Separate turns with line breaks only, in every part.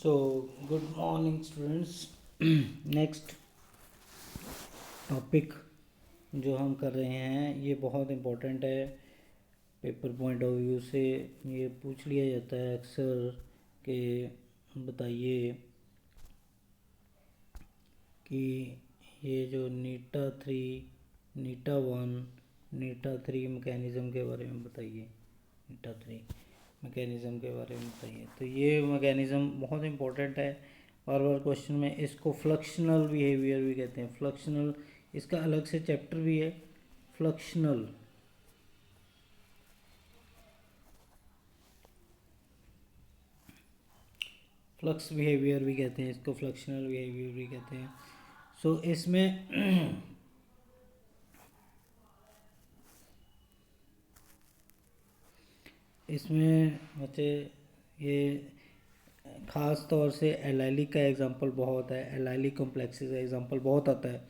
Good morning students. Next topic जो हम कर रहे हैं ये बहुत इम्पोर्टेंट है। पेपर पॉइंट ऑफ व्यू से ये पूछ लिया जाता है अक्सर कि बताइए कि ये जो नीटा 3, नीटा 1, नीटा 3 मैकेनिज़्म के बारे में बताइए। नीटा 3 मैकेनिज़्म के बारे में बताइए। तो ये मैकेनिज़्म बहुत इम्पोर्टेंट है। बार बार क्वेश्चन में इसको फ्लक्शनल बिहेवियर भी कहते हैं। फ्लक्शनल, इसका अलग से चैप्टर भी है। फ्लक्शनल फ्लक्स बिहेवियर भी कहते हैं इसको, फ्लक्शनल बिहेवियर भी कहते हैं। इसमें बच्चे ये ख़ास तौर से एलाइलिक का एग्जांपल बहुत है। एलाइलिक कॉम्प्लेक्सेस का एग्जांपल बहुत आता है।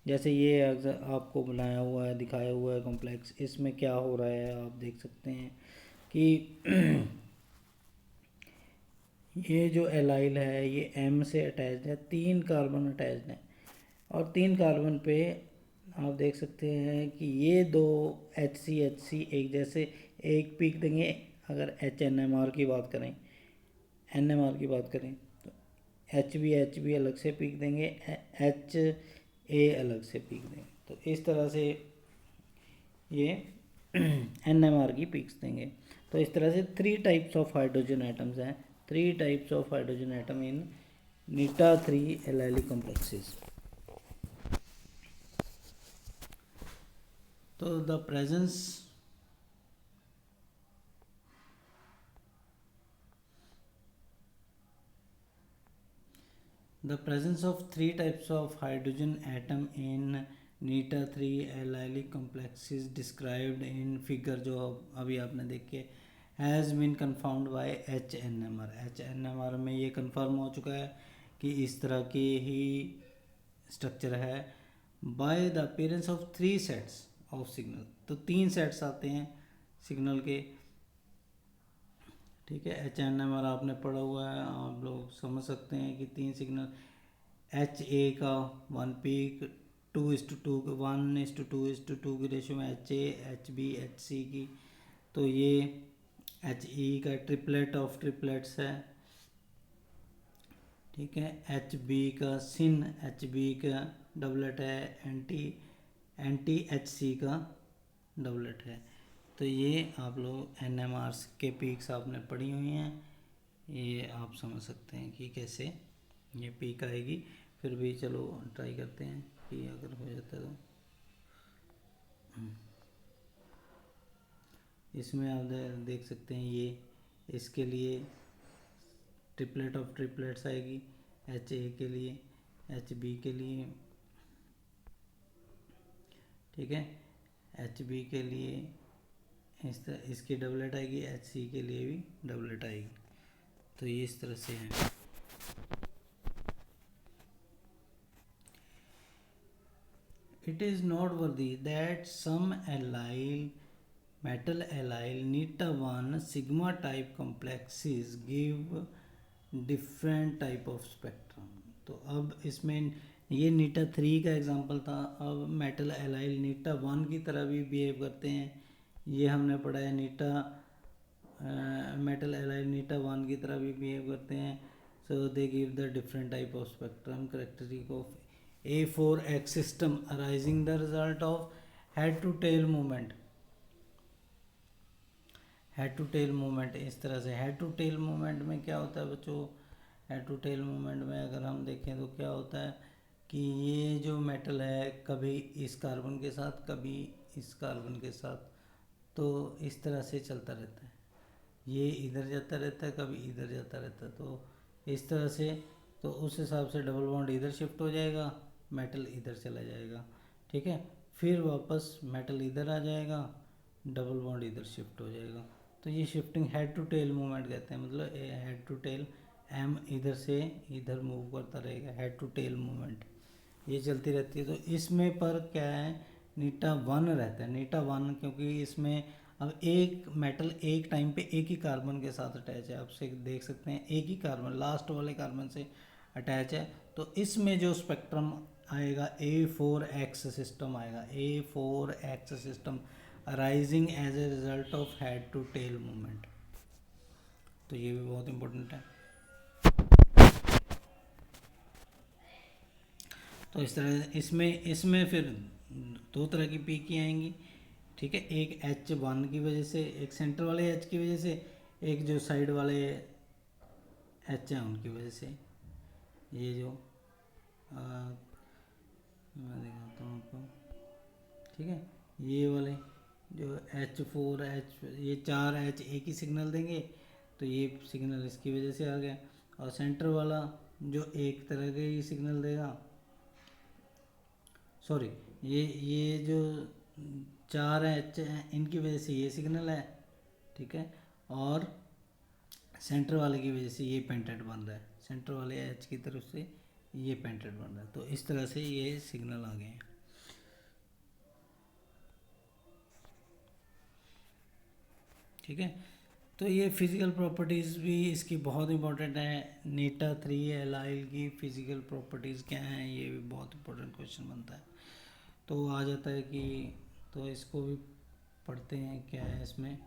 जैसे ये आपको बनाया हुआ है, दिखाया हुआ है कॉम्प्लेक्स। इसमें क्या हो रहा है आप देख सकते हैं कि ये जो एलाइल है ये एम से अटैच्ड है, 3 कार्बन अटैच्ड हैं और 3 कार्बन पे आप देख सकते हैं कि ये दो HC एक जैसे एक पीक देंगे। अगर HNMR की बात करें, NMR की बात करें तो HB अलग से पीक देंगे, HA अलग से पीक देंगे। तो इस तरह से ये NMR की पीक्स देंगे। तो इस तरह से 3 टाइप्स ऑफ हाइड्रोजन एटम्स हैं। 3 types of hydrogen atom in eta 3 allylic complexes. तो the presence of 3 types of hydrogen atom in eta 3 allylic complexes described in figure जो अभी आपने देखे has been confirmed by HNMR में ये confirm हो चुका है कि इस तरह की ही स्ट्रक्चर है। By the appearance of 3 sets of signal, तो 3 सेट्स आते हैं सिग्नल के। ठीक है, HNMR आपने पढ़ा हुआ है, आप लोग समझ सकते हैं कि 3 सिग्नल HA का 1 पीक 2:2 1:2:2 की रेशियो में HA HB HC की। तो ये HE का ट्रिपलेट ऑफ ट्रिपलेट्स है। ठीक है, HB का सिन HB का डबलेट है, एंटी HC का डबलेट है। तो ये आप लोग NMRs के पीक्स आपने पढ़ी हुई हैं, ये आप समझ सकते हैं कि कैसे ये पीक आएगी। फिर भी चलो ट्राई करते हैं कि अगर हो जाता है तो। इसमें आप देख सकते हैं ये इसके लिए ट्रिपलेट ऑफ ट्रिपलेट्स आएगी, HA के लिए, HB के लिए। ठीक है, HB के लिए इस तरह इसकी डबलेट आएगी, HC के लिए भी डबलेट आएगी। तो ये इस तरह से है। It is noteworthy that some metal allyl Neeta 1 sigma type complexes give different type of spectrum। तो अब इसमें ये नीटा 3 का एग्जांपल था। अब मेटल एलाइल नीटा 1 की तरह भी बिहेव करते हैं। ये हमने पढ़ा है नीटा मेटल एलाइल नीटा 1 की तरह भी बिहेव करते हैं। So they give the different type of spectrum characteristic of A4X system arising the result of head to tail movement। Head to tail movement इस तरह से। हेड टू टेल मूवमेंट में क्या होता है बच्चों? हेड टू टेल मूवमेंट में अगर हम देखें तो क्या होता है कि ये जो मेटल है कभी इस कार्बन के साथ कभी इस कार्बन के साथ, तो इस तरह से चलता रहता है। ये इधर जाता रहता है, कभी इधर जाता रहता है। तो इस तरह से, तो उस हिसाब से डबल बॉन्ड इधर शिफ्ट हो जाएगा, मेटल इधर चला जाएगा। ठीक है, फिर वापस मेटल इधर आ जाएगा, डबल बॉन्ड इधर शिफ्ट हो जाएगा। तो ये shifting head to tail movement कहते हैं। मतलब हेड टू टेल, एम इधर से इधर मूव करता रहेगा, हेड टू टेल मूवमेंट ये चलती रहती है। तो इसमें पर क्या है, नीटा 1 रहता है। नीटा 1 क्योंकि इसमें अब एक मेटल एक टाइम पे एक ही कार्बन के साथ अटैच है, आप से देख सकते हैं एक ही कार्बन लास्ट वाले कार्बन से अटैच है, तो इसमें जो स्पेक्ट्रम आएगा A4X सिस्टम आएगा, A4X system arising as a result of head to tail movement. तो ये भी बहुत इंपॉर्टेंट है। तो इस तरह इसमें फिर दो तरह की पीक की आएंगी, ठीक है, एक H1 की वजह से, एक सेंटर वाले H की वजह से, एक जो साइड वाले H हैं उनकी वजह से। ये जो मैं दिखाता हूँ आपको, ठीक है, ये वाले जो H4H, ये 4H एक ही सिग्नल देंगे, तो ये सिग्नल इसकी वजह से आ गया। और सेंटर वाला जो एक तरह का ही सिग्नल देगा, सॉरी, ये जो 4H हैं इनकी वजह से ये सिग्नल है, ठीक है, और सेंटर वाले की वजह से ये पेंटेड बन रहा है, सेंटर वाले H की तरफ से ये पेंटेड बन रहा है। तो इस तरह से ये सिग्नल आ गए हैं, ठीक है। तो ये फिज़िकल प्रॉपर्टीज़ भी इसकी बहुत इंपॉर्टेंट है। नीटा 3 एलाइल की फ़िज़िकल प्रॉपर्टीज़ क्या हैं, ये भी बहुत इंपॉर्टेंट क्वेश्चन बनता है। तो आ जाता है कि, तो इसको भी पढ़ते हैं क्या है इसमें।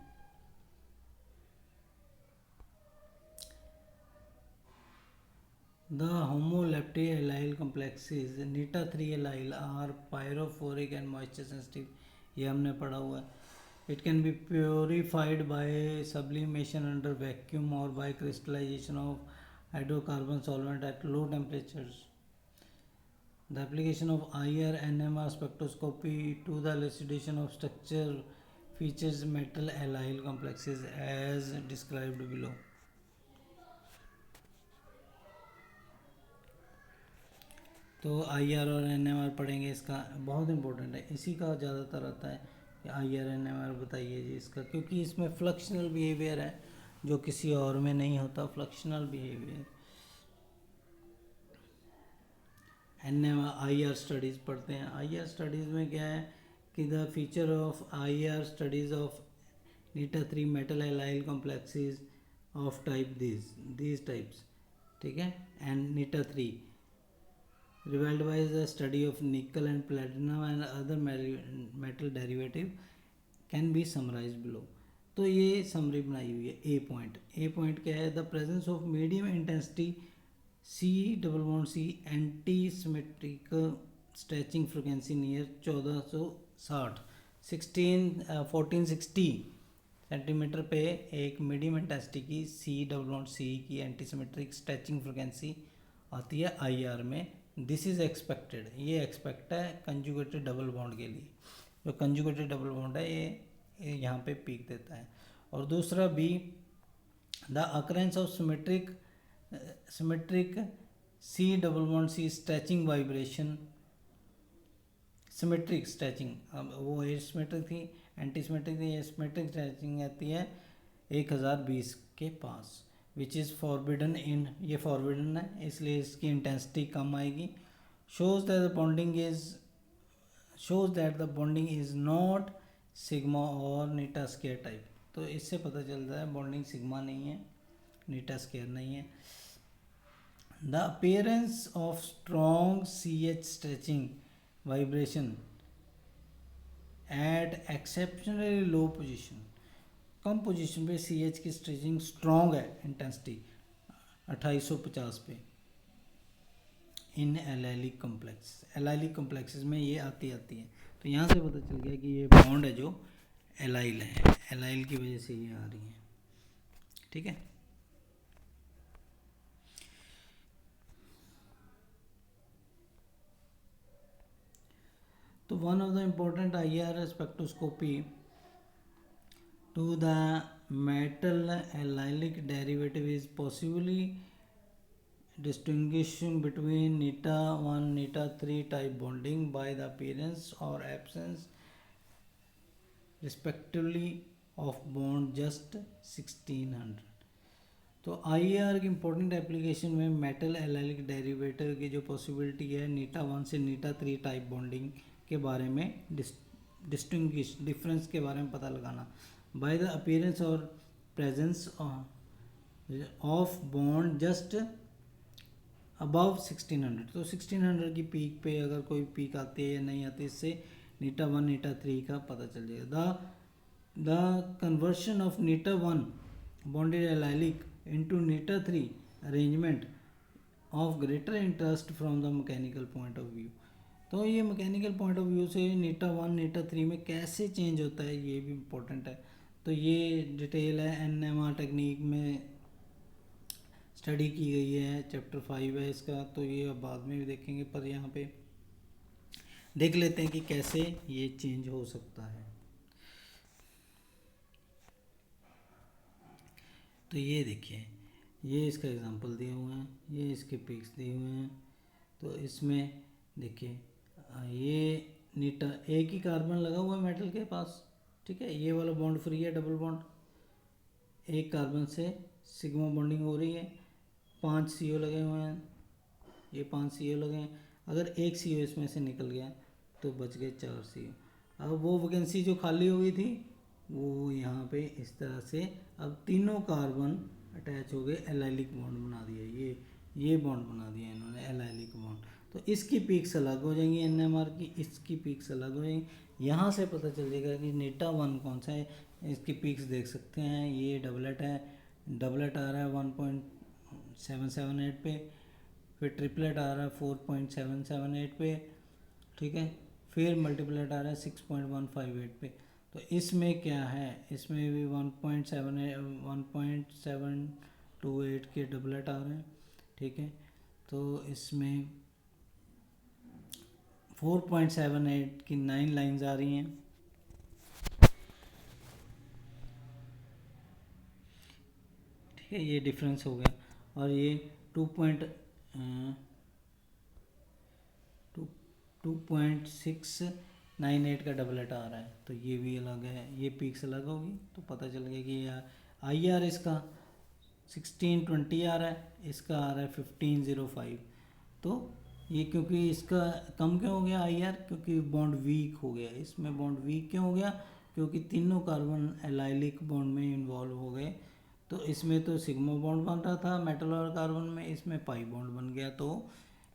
The homoleptic allyl complexes eta 3 allyl are pyrophoric and moisture sensitive, ये हमने पढ़ा हुआ है। It can be purified by sublimation under vacuum or by crystallization of hydrocarbon solvent at low temperatures. The application of IR NMR spectroscopy to the elucidation of structure features metal allyl complexes as described below. तो IR और NMR पढ़ेंगे, इसका बहुत important है, इसी का ज़्यादातर आता है कि IR NMR बताइए जी इसका, क्योंकि इसमें फ्लक्शनल बिहेवियर है जो किसी और में नहीं होता, फ्लक्शनल बिहेवियर। NMR IR स्टडीज़ पढ़ते हैं। IR स्टडीज़ में क्या है कि the feature of IR studies of Neeta 3 metal allyl complexes of type these types, ठीक है, and Neeta 3 revealed by the study of nickel and platinum and other metal derivative can be summarized below. तो ये summary बनाई हुई है। ए point क्या है, the presence of medium intensity C double bond C anti symmetric stretching frequency near 1460 centimetre पे एक medium intensity की C डबल बॉन्ड C की एंटी सिमेट्रिक स्ट्रेचिंग फ्रिक्वेंसी आती है IR में। दिस इज़ एक्सपेक्टेड, ये एक्सपेक्ट है कंजुगेटेड डबल बॉन्ड के लिए, जो कंजुगेटेड डबल बॉन्ड है ये यहाँ पे पीक देता है। और दूसरा B, the occurrence of symmetric C double bond C stretching vibration, symmetric stretching, अब वो एसिमेट्रिक थी, एंटी सिमेट्रिक थी, सिमेट्रिक स्ट्रेचिंग आती है 1020 के पास, विच इज़ फॉरबिडन इन, ये फॉरबिडन है इसलिए इसकी इंटेंसिटी कम आएगी। Shows that the bonding is not sigma और नीटा स्केयर टाइप। तो इससे पता चलता है बॉन्डिंग सिग्मा नहीं है, नीटा स्केयर नहीं है। The appearance of strong CH stretching vibration at exceptionally low position, कम पोजीशन पे CH की स्ट्रेचिंग स्ट्रॉन्ग है, इंटेंसिटी 2850 पे इन एलाइलिक कॉम्प्लेक्सेस में ये आती है। तो यहाँ से पता चल गया कि ये बॉन्ड है जो एलाइल है, एलाइल की वजह से ये आ रही है, ठीक है। तो one of the important IR spectroscopy to the metal allylic derivative is possibly distinguishing between neta 1 neta 3 type bonding by the appearance or absence respectively of bond just 1600। तो IR की इम्पोर्टेंट एप्लीकेशन में metal allylic derivative की जो possibility है नीटा 1 से नीटा 3 type bonding के बारे में डिस्टिंग्विश डिफरेंस के बारे में पता लगाना, बाय द अपीयरेंस और presence of bond just above 1600। तो 1600 की पीक पे अगर कोई पीक आती है या नहीं आती, इससे नीटा 1 नीटा 3 का पता चल जाएगा। The conversion of Neeta 1 bonded allylic into Neeta 3 arrangement of greater interest from the mechanical point of view. तो ये मैकेनिकल पॉइंट ऑफ व्यू से नीटा 1 नीटा 3 में कैसे चेंज होता है ये भी इम्पोर्टेंट है। तो ये डिटेल है एनएमआर टेक्निक में स्टडी की गई है, चैप्टर 5 है इसका, तो ये अब बाद में भी देखेंगे, पर यहाँ पे देख लेते हैं कि कैसे ये चेंज हो सकता है। तो ये देखिए, ये इसका एग्जांपल दिए हुए हैं, ये इसके पिक्स दिए हुए हैं। तो इसमें देखिए ये नीटा एक ही कार्बन लगा हुआ है मेटल के पास, ठीक है, ये वाला बॉन्ड फ्री है, डबल बॉन्ड, एक कार्बन से सिग्मा बॉन्डिंग हो रही है, 5 CO लगे हुए हैं, ये 5 CO लगे हैं। अगर एक CO इसमें से निकल गया तो बच गए 4 CO। अब वो वैकेंसी जो खाली हो गई थी वो यहाँ पे इस तरह से अब तीनों कार्बन अटैच हो गए, एलाइलिक बॉन्ड बना दिया, ये बॉन्ड बना दिया इन्होंने, एलाइलिक बॉन्ड। तो इसकी पीक्स अलग हो जाएंगी एनएमआर की, इसकी पीक्स अलग हो जाएंगी। यहाँ से पता चल जाएगा कि नीटा 1 कौन सा है। इसकी पीक्स देख सकते हैं, ये डबलेट है, डबलेट आ रहा है 1.778 पे, फिर ट्रिपलेट आ रहा है 4.778 पे, ठीक है, फिर मल्टीप्लेट आ रहा है 6.158 पे। तो इसमें क्या है, इसमें भी 1.728 के डबलेट आ रहे हैं, ठीक है। तो इसमें 4.78 की 9 लाइंस आ रही हैं, ठीक है, ये डिफरेंस हो गया। और ये 2.698 का डबलेट आ रहा है, तो ये भी अलग है, ये पीक्स अलग होगी। तो पता चल गया कि IR इसका 1620 आ रहा है, इसका आ रहा है 1505। तो ये क्योंकि इसका कम क्यों हो गया IR, क्योंकि बॉन्ड वीक हो गया। इसमें बॉन्ड वीक क्यों हो गया, क्योंकि तीनों कार्बन एलाइलिक बॉन्ड में इन्वॉल्व हो गए। तो इसमें तो सिग्मा बॉन्ड बन रहा था मेटल और कार्बन में, इसमें पाई बॉन्ड बन गया, तो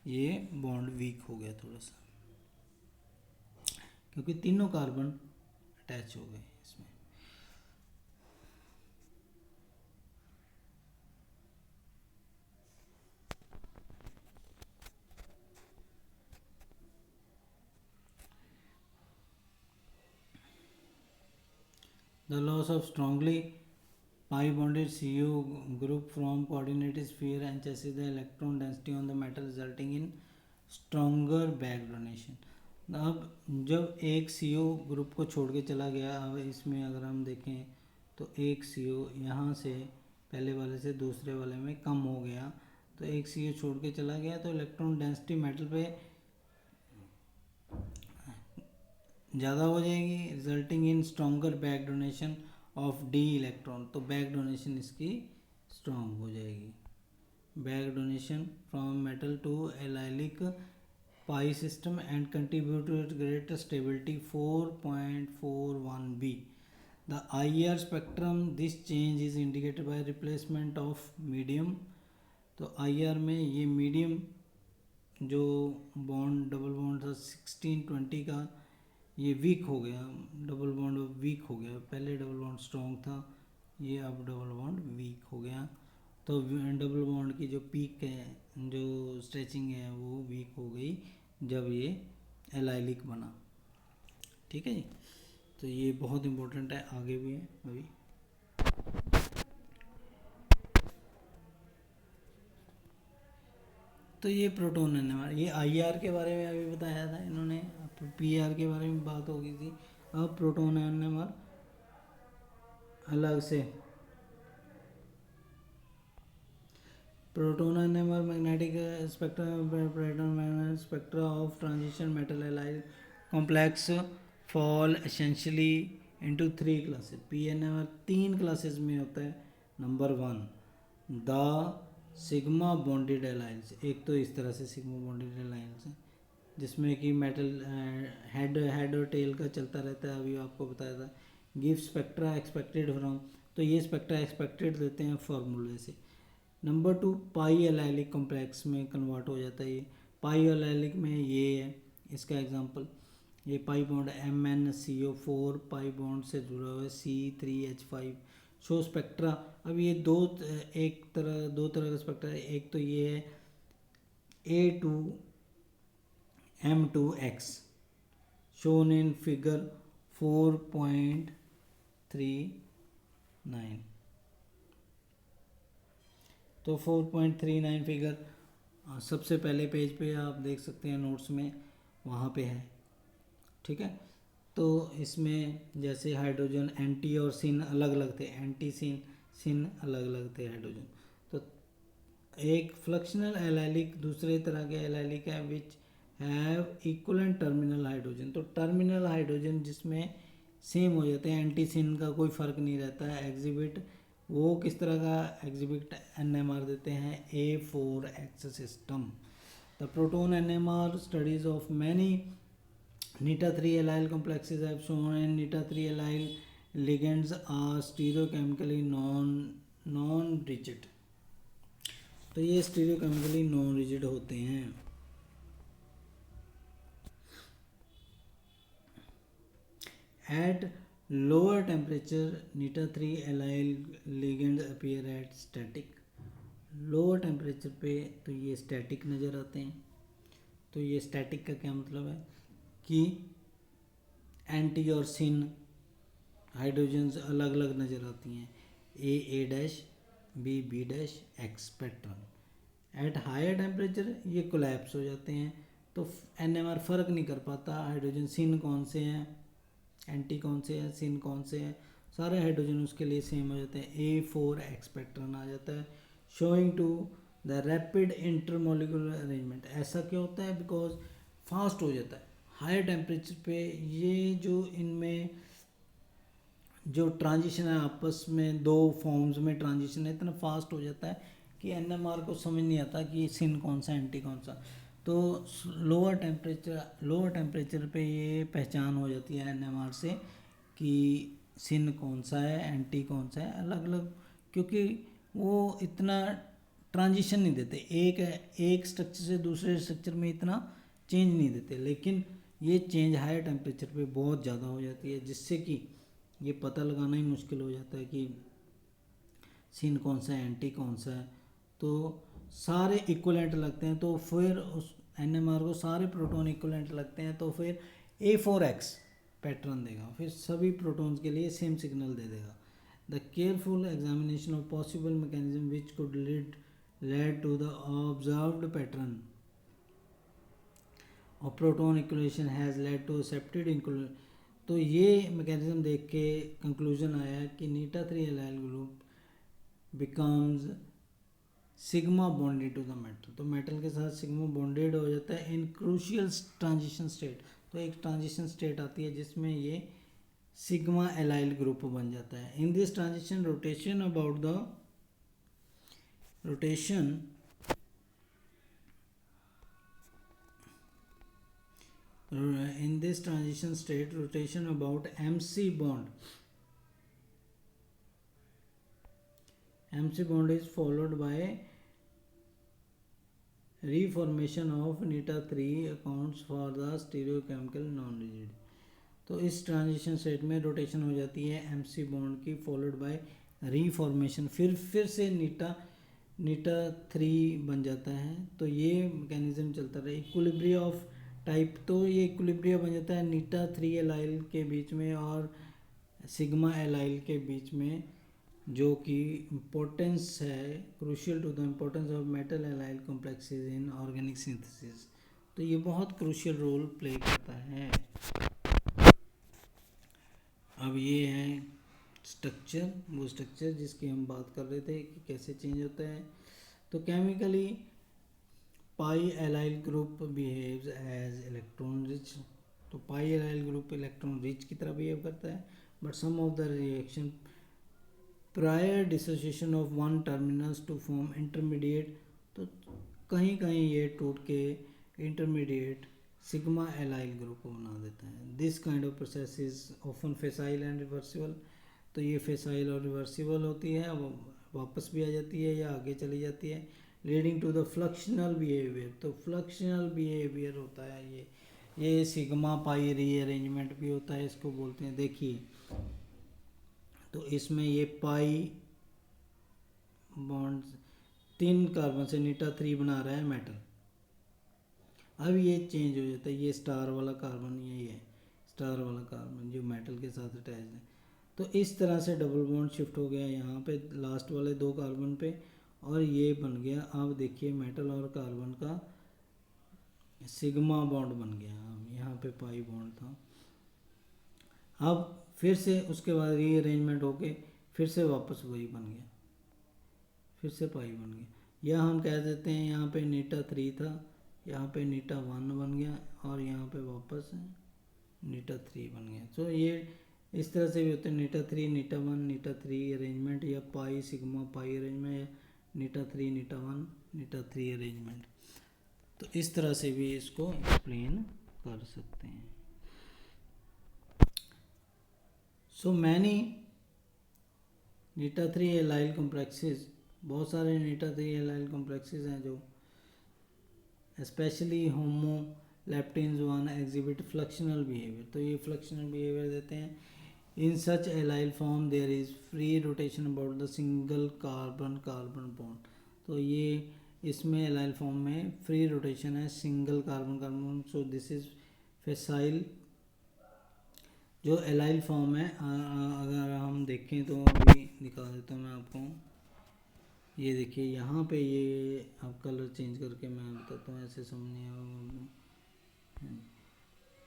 ये बॉन्ड वीक हो गया थोड़ा सा, क्योंकि तीनों कार्बन अटैच हो गए इसमें। The loss of strongly pi bonded CO group from coordinated sphere enhances the electron density on the metal resulting in stronger back donation। अब जब एक CO ग्रुप को छोड़ के चला गया, अब इसमें अगर हम देखें तो एक CO यहाँ से पहले वाले से दूसरे वाले में कम हो गया, तो एक CO छोड़ के चला गया, तो इलेक्ट्रॉन डेंसिटी मेटल पे ज़्यादा हो जाएगी, resulting in stronger back donation of D electron. तो बैक डोनेशन इसकी स्ट्रॉन्ग हो जाएगी, back donation from metal to allylic pi system and contributed greater stability 4.41b। The IR spectrum this change is indicated by replacement of medium. तो IR में ये medium जो bond double bond था 1620 का, ये वीक हो गया, डबल बॉन्ड वीक हो गया, पहले डबल बॉन्ड स्ट्रॉन्ग था, ये अब डबल बॉन्ड वीक हो गया। तो डबल बॉन्ड की जो पीक है, जो स्ट्रेचिंग है, वो वीक हो गई जब ये एलाइलिक बना, ठीक है जी। तो ये बहुत इम्पोर्टेंट है, आगे भी है अभी। तो ये प्रोटॉन एनएमआर, ये IR के बारे में अभी बताया था इन्होंने, PR के बारे में बात हो गई थी। अब प्रोटॉन एनएमआर अलग से, proton NMR magnetic spectrum spectra of transition metal allied complex fall essentially into 3 classes. PNMR 3 classes में होता है। नंबर 1 द सिग्मा बॉन्डेड एलाइंस, एक तो इस तरह से सिग्मा बॉन्डेड एलाइंस है जिसमें कि मेटल हेड और टेल का चलता रहता है, अभी आपको बताया था। गिव स्पेक्ट्रा एक्सपेक्टेड फ्रॉम, तो ये स्पेक्ट्रा एक्सपेक्टेड देते हैं फार्मूले से। नंबर 2 पाई एलाइलिक कॉम्प्लेक्स में कन्वर्ट हो जाता है। ये पाई एलाइलिक में ये है इसका एग्जांपल, ये pi bond MnCO4 pi bond से जुड़ा हुआ है C3H5 शो स्पेक्ट्रा। अब ये दो तरह का स्पेक्ट्रा है, एक तो ये है A2M2X shown in figure 4.39। तो 4.39 फिगर सबसे पहले पेज पे आप देख सकते हैं नोट्स में, वहाँ पे है, ठीक है। तो इसमें जैसे हाइड्रोजन एंटी और सिन अलग अलग थे, एंटी सिन अलग अलग थे हाइड्रोजन। तो एक फ्लक्शनल एलाइलिक दूसरे तरह के एलाइलिक है which have equivalent terminal hydrogen. तो टर्मिनल हाइड्रोजन जिसमें सेम हो जाते हैं, एंटी सिन का कोई फ़र्क नहीं रहता है। एग्जिबिट वो किस तरह का एग्जिबिट NMR देते हैं, A4X system. The proton NMR studies of many nita-3 allyl complexes have shown and nita-3 allyl ligands are stereochemically non-rigid। तो ये stereochemically non-rigid होते हैं। At lower temperature nita-3 allyl ligands appear at static। Lower temperature पे तो ये static नज़र आते हैं। तो ये स्टैटिक का क्या मतलब है कि एंटी और सिन हाइड्रोजन्स अलग अलग नज़र आती हैं, A B X pattern. At higher temperature ये कोलैप्स हो जाते हैं, तो NMR फ़र्क नहीं कर पाता हाइड्रोजन सिन कौन से हैं, एंटी कौन से हैं, सिन कौन से हैं, सारे हाइड्रोजन उसके लिए सेम हो जाते हैं। A4X पैटर्न आ जाता है, showing to the rapid intermolecular arrangement. ऐसा क्यों होता है, बिकॉज फास्ट हो जाता है हायर टेम्परेचर पे। ये जो इनमें जो ट्रांजिशन है आपस में, दो फॉर्म्स में ट्रांजिशन है, इतना फास्ट हो जाता है कि NMR को समझ नहीं आता कि सिन कौन सा एंटी कौन सा। तो लोअर टेम्परेचर पे ये पहचान हो जाती है NMR से कि सिन कौन सा है, एंटी कौन सा है, अलग अलग, क्योंकि वो इतना ट्रांजिशन नहीं देते, एक स्ट्रक्चर से दूसरे स्ट्रक्चर में इतना चेंज नहीं देते। लेकिन ये चेंज हायर टेम्परेचर पे बहुत ज़्यादा हो जाती है, जिससे कि ये पता लगाना ही मुश्किल हो जाता है कि सिन कौन सा है, एंटी कौन सा है। तो सारे इक्वलेंट लगते हैं, तो फिर उस NMR को सारे प्रोटॉन इक्वलेंट लगते हैं, तो फिर A4X पैटर्न देगा, फिर सभी प्रोटॉन्स के लिए सेम सिग्नल दे देगा। The careful examination of possible mechanism which could lead to the observed pattern of proton equalization has led to accepted equalization। तो ये मैकेनिज्म देख के कंक्लूजन आया कि nita-3 allyl group becomes sigma bonded to the metal. तो metal के साथ sigma bonded हो जाता है इन क्रूशियल ट्रांजिशन स्टेट। तो एक ट्रांजिशन स्टेट आती है जिसमें ये सिग्मा एलाइल ग्रुप बन जाता है। In this transition in this transition state rotation about MC bond is followed by reformation of nita-3 accounts for the stereochemical non-rigid। तो इस ट्रांजिशन स्टेट में रोटेशन हो जाती है MC बॉन्ड की, फॉलोड बाय रीफॉर्मेशन, फिर से nita-3 बन जाता है। तो ये मैकेनिज्म चलता रहा। इक्विलिब्रिया ऑफ टाइप, तो ये इक्विलिब्रिया बन जाता है nita-3 एलाइल के बीच में और सिग्मा एलाइल के बीच में, जो कि इम्पोर्टेंस है crucial to the importance of metal allyl complexes in organic synthesis. तो ये बहुत क्रूशियल रोल प्ले करता है। अब ये है स्ट्रक्चर, वो स्ट्रक्चर जिसकी हम बात कर रहे थे कि कैसे चेंज होता है। तो chemically pi allyl group behaves as electron rich. तो pi allyl group electron rich की तरह बिहेव करता है, but some of the reaction prior dissociation of one terminals to form intermediate. तो कहीं कहीं ये टूट के इंटरमीडिएट सिग्मा एलाइल ग्रुप को बना देता है। This kind of process is often facile and reversible. तो ये फेसाइल और रिवर्सिबल होती है, वो वापस भी आ जाती है या आगे चली जाती है, लीडिंग टू द फ्लक्शनल बिहेवियर। तो फ्लक्शनल बिहेवियर होता है ये सिग्मा पाई रीअरेंजमेंट भी होता है, इसको बोलते हैं। देखिए तो इसमें ये पाई बॉन्ड्स 3 कार्बन से नीटा 3 बना रहा है मेटल। अब ये चेंज हो जाता है, ये स्टार वाला कार्बन यही है, स्टार वाला कार्बन जो मेटल के साथ अटैच है। तो इस तरह से डबल बॉन्ड शिफ्ट हो गया यहाँ पे लास्ट वाले 2 कार्बन पे, और ये बन गया। अब देखिए मेटल और कार्बन का सिग्मा बॉन्ड बन गया। अब यहाँ पे पाई बॉन्ड था, अब फिर से उसके बाद रीअरेंजमेंट होके फिर से वापस वही बन गया, फिर से पाई बन गया। या हम कह देते हैं यहाँ पे नीटा 3 था, यहाँ पे नीटा 1 बन गया, और यहाँ पे वापस नीटा 3 बन गया। तो ये इस तरह से भी होते हैं, नीटा 3 नीटा 1 नीटा 3 अरेंजमेंट, या पाई सिग्मा पाई अरेंजमेंट, या नीटा 3 नीटा 1 नीटा 3 अरेंजमेंट। तो इस तरह से भी इसको एक्सप्लेन कर सकते हैं। So many eta 3 allyl complexes, बहुत सारे नीटा 3 एलाइल कॉम्प्लेक्सेस हैं जो specially homoleptics 1 exhibit fluxional behaviour. तो ये फ्लक्शनल बिहेवियर देते हैं। In such allyl form there is free rotation about the single carbon carbon bond. तो ये इसमें एलाइल फॉर्म में फ्री रोटेशन है single carbon carbon. So this is facile जो एलाइल फॉर्म है। अगर हम देखें तो अभी दिखा देता हूँ मैं आपको। ये देखिए यहाँ पे ये अब कलर चेंज करके मैं बताता हूँ, ऐसे समझने आएगा।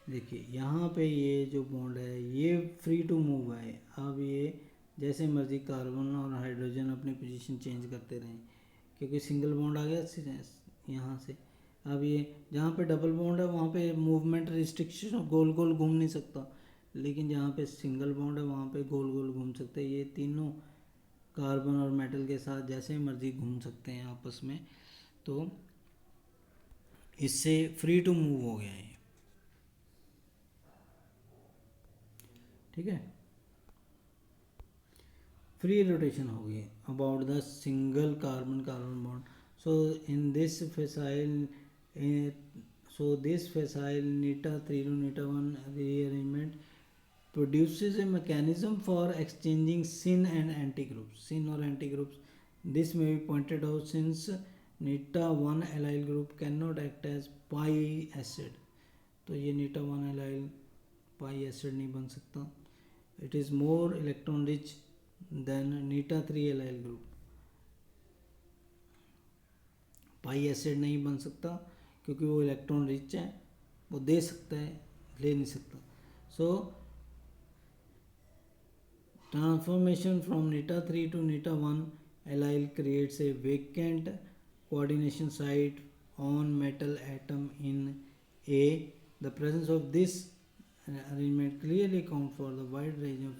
देखिए यहाँ पे ये जो बॉन्ड है ये फ्री टू मूव है। अब ये जैसे मर्जी कार्बन और हाइड्रोजन अपनी पोजीशन चेंज करते रहें, क्योंकि सिंगल बॉन्ड आ गया यहाँ से। अब ये जहाँ पे डबल बॉन्ड है वहाँ पे मूवमेंट रिस्ट्रिक्शन, गोल गोल घूम नहीं सकता, लेकिन जहाँ पे सिंगल बॉन्ड है वहाँ पे गोल गोल घूम सकते हैं। ये तीनों कार्बन और मेटल के साथ जैसे मर्जी घूम सकते हैं आपस में। तो इससे फ्री टू मूव हो गया है, ठीक है, फ्री रोटेशन हो गई about the single carbon carbon bond. So in this फेसाइल Neeta 3 to Neeta 1 rearrangement produces a mechanism for exchanging syn and anti groups. Syn or anti groups, this may be pointed out since Neeta 1 allyl group cannot act as pi acid। तो ये नीटा 1 allyl pi acid नहीं बन सकता। It is more electron rich than Neeta 3 allyl group। Pi acid नहीं बन सकता क्योंकि वो इलेक्ट्रॉन रिच है, वो दे सकता है, ले नहीं सकता। सो transformation from Neeta 3 to Neeta 1 allyl creates a vacant coordination site on metal atom in A. The presence of this arrangement clearly account for the wide range of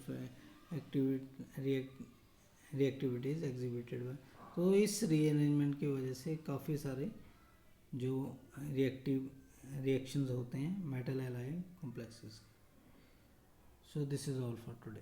reactivities exhibited by। तो इस rearrangement की वजह से काफ़ी सारे जो reactions होते हैं metal allyl complexes. So this is all for today.